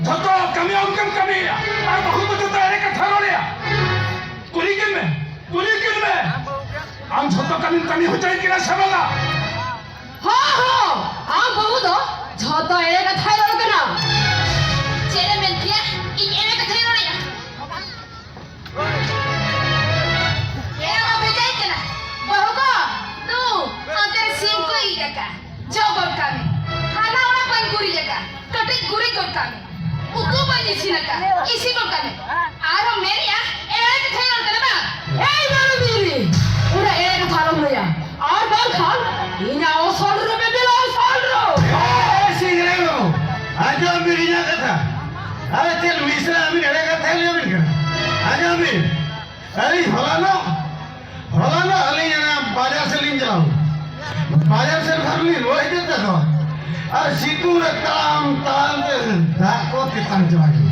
झतो कमी अंकम कमी और बहुत तो तेरे का थरोलिया कुलीकिन में हम झतो कमी हो जाए कि ना सबला हाँ हम बहुत झतो एरे का थरोल के ना चेरे में क्या इन एरे का थरोलिया ये हम भेजाई के ना बहुको तू अंतर सिम को ही जगह जॉब का में खाना वाला पंकुरी जगह कटे गुरी कोटा में उतु बनी सिनका इसी कोटा में आरो मेरी या एरे के थरोल के ना ए मारो मेरी उड़ा एरे का थरोल लिया और बाल खान इना ओ सोल्डर में दिला सोल्डर ऐसे लो आज मेरी ना कथा अरे चल मिश्रा अभी एरे का थैली अभी कर आज अभी अरे हलानो अली ना बाजार से लिंग जाओ बाजार से घर ली रोए देता तो अरे सीतू रे ताम ते धाको के तंग जागी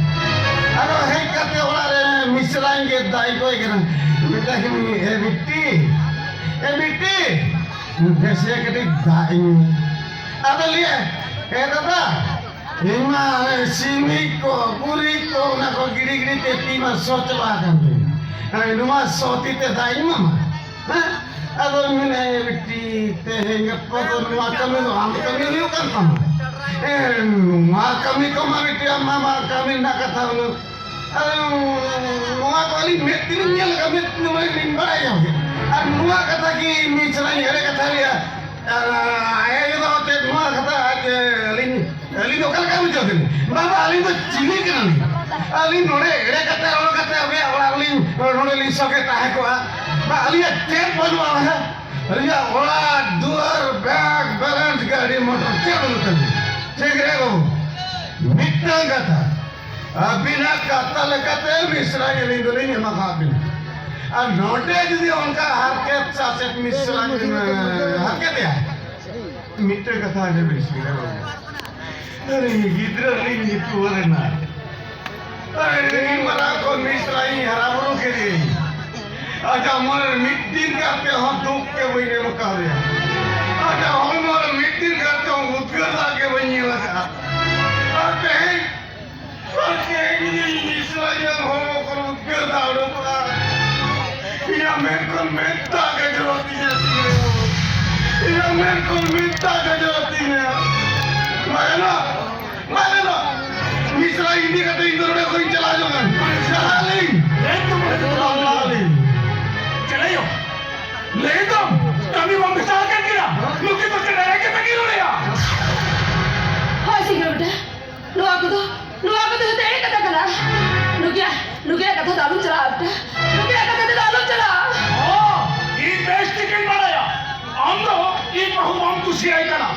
अरे हे करते होला रे मिश्राएंगे दाई कोई करना बेटा कि ए बिट्टी जैसे कटी दाई अरे लिए ए दादा इमा सिमी को पूरी को ना को गिरी ते तीमा सोचवा करते अरे नुमा सोती ते दाई मामा हां अगर मैंने बिट्टी ते हेंगे पतो नुमा कमी तो हम कमी नहीं करता ए नुमा कमी को मा बिट्टी मामा कमी ना करता अरे नुमा वाली मेती नहीं लगा मेत नुमा नहीं बड़ा जाओगे अब नुमा कथा की मिश्रा हेरे कथा लिया आए जो ते नुमा कथा अली तो कल काम चलते बाबा अली तो चीनी के नहीं अली नोड़े हेरे कथा और कथा अबे अली नोड़े लिसो के ताहे को बा अली चेक बनवा है अली ओला दुआर बैग बैलेंस गाड़ी मोटर चेक बनते ठीक है बाबू मिट्टा कथा बिना कथा लेकते मिश्रा के नहीं दोले नहीं मखा बिन और नोटे यदि उनका हरकत साथ मिश्रा हरकत है मिट्टे कथा है मिश्रा अरे गिद्र नहीं तू अरे ना अरे मरा को मिश्रा ही हराबरो के लिए आजा मोर मीटिंग करते हो दुख के बने मका रे आजा हम मोर मीटिंग करते हो उद्गार के बने लगा आते हैं के मिश्रा ये हो को उद्गार दाड़ो पड़ा या मेरे को मेंटा के जरूरत है या मेरे को मेंटा के जरूरत है मायना मिश्रा हिंदी का तो इंदौर में कोई चला जाओगे चला ले तुम कभी वो मिसाल कर गिरा लुकी तो चला के तकीलो ले आ हां सिगरेट बेटा नुआ को तो तेरे कथा करा नुकिया कथा दारू चला बेटा नुकिया कथा दारू चला ओ ये बेस्ट टिकट बनाया हम तो ये बहु हम खुशी आई करा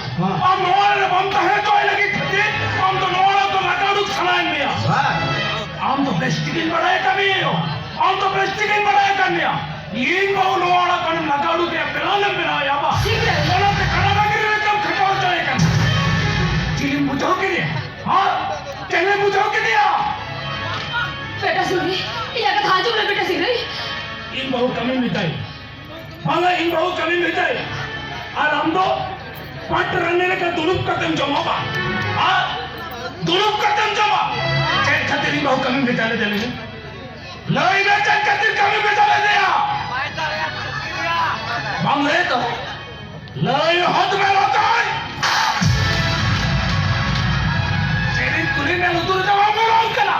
हम नोवाले हम तो है तो लगी थी हम तो नोवाला तो लगाड़ू खलाएं मिया हम तो बेस्ट टिकट बनाया कभी हो हम तो बेस्ट टिकट बनाया करनिया ये बहु नोवाला कन लगाड़ू के पहले बनाया बा बोला ते खाना लगे रे तब खटोर जाए कर चिली मुझो के लिए हां चले मुझो के लिए बेटा सुनी ये कथा जो ले बेटा सिगरी इन बहु कमी मिटाई माला इन बहु कमी मिटाई और हम तो पट रने का दुरुप करतन जमा बा हां दुरुप करतन जमा चेक खातिर इन बहु कमी मिटाले देले लई में चेक खातिर कमी मिटाले दिया मांगे तो लई हद में रोकाई तेरी तुरी ने उतुर जवाब में रोक करा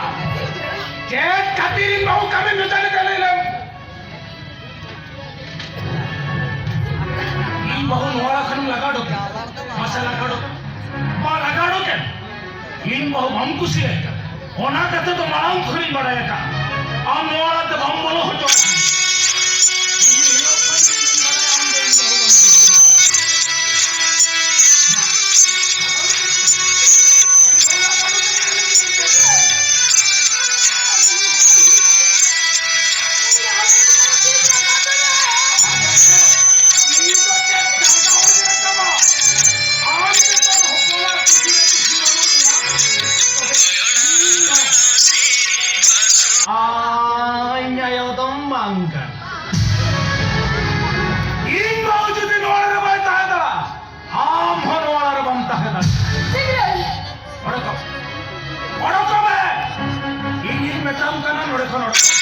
चेक खातिर इन बहु कमी मिटाले देले बहु नोड़ा खन लगाड़ो के मसाला लगाड़ो मां लगाड़ो के इन बहु हम खुशी है होना कहते तो मां खुरी बढ़ाया का हम नोड़ा तो हम बोलो हो तो Ay, ya yo tombang. देखो